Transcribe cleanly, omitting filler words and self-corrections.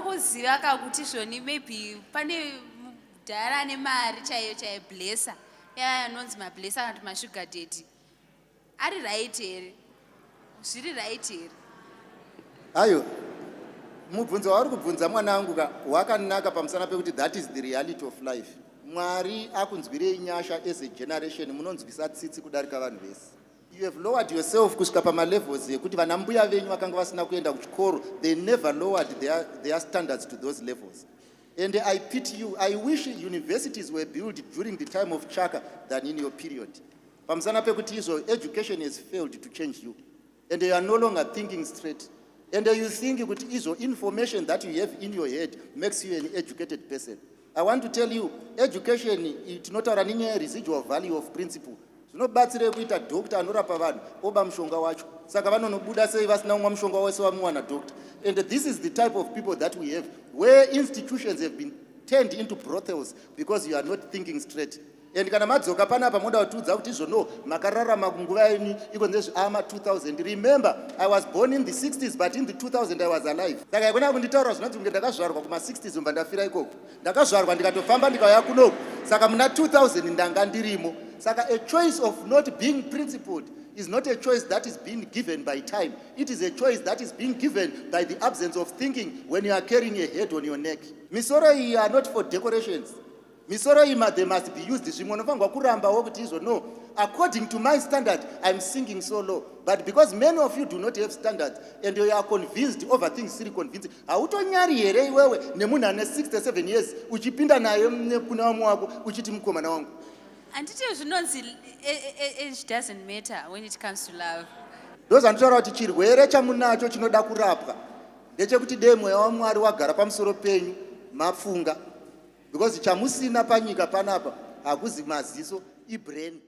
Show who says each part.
Speaker 1: kuziva kakuti zvoni maybe pane mudhara ane mari chaiyo blessa anonzi mablessa kana kuti mashuga daddy ari right here zviri right here.
Speaker 2: Ayo mubvunzo wauri kubvunza mwana wangu wakanaka pamusana pekuti that is the reality of life. Mwari akunzwirei nyasha as a generation munonzwisa tsitsi kudarika vanhu vese. You have lowered yourself kusvika pamalevels ekuti vana mbuya venyu vakanga vasina kuenda kuchikoro, they never lowered their standards to those levels. And I pity you. I wish universities were built during the time of Chaka than in your period. Pamusana pekuti izo education has failed to change you. And you are no longer thinking straight. And you think that izo information that you have in your head makes you an educated person. I want to tell you, education is not a residual value of principle. Zvinobatsire kuita doctor anorapa vanhu oba mushonga wacho saka vanonobuda sei vasina umwa mushonga wese wamuwana doctor. And this is the type of people that we have, where institutions have been turned into brothels because you are not thinking straight. And kana madzoka panapa moda kutiudza kuti izvo makararama kunguva yenyu iko ndezveama 2000. Remember, I was born in the 60s, but in the 2000 I was alive. Saka ikona kunditaura zvinoti kunge ndakazvarwa kuma-60s umba ndafira ikoko, ndakazvarwa ndikatofamba ndikauya kunoku, saka muna 2000 ndanga ndirimo. Saka a choice of not being principled is not a choice that is being given by time. It is a choice that is being given by the absence of thinking when you are carrying a head on your neck. Misoro iyi are not for decorations. Misoro ima, they must be used. Zvimwe kuramba wokuti izo no. According to my standard, I'm singing so low. But because many of you do not have standards and you are convinced over things, still convinced. Autonyari here iwewe nemunhu ane 67 years uchipinda naye kuna wamwe wako uchiti mukomana wangu.
Speaker 1: And age doesn't matter when it comes to love.
Speaker 2: Those anotaura kuti chirwere chamunacho chinoda kurapwa ndechekuti dei mweya waMwari wagara pamusoro penyu mafunga. Because chamusina panyika panapa hakuzi maziso ibrain.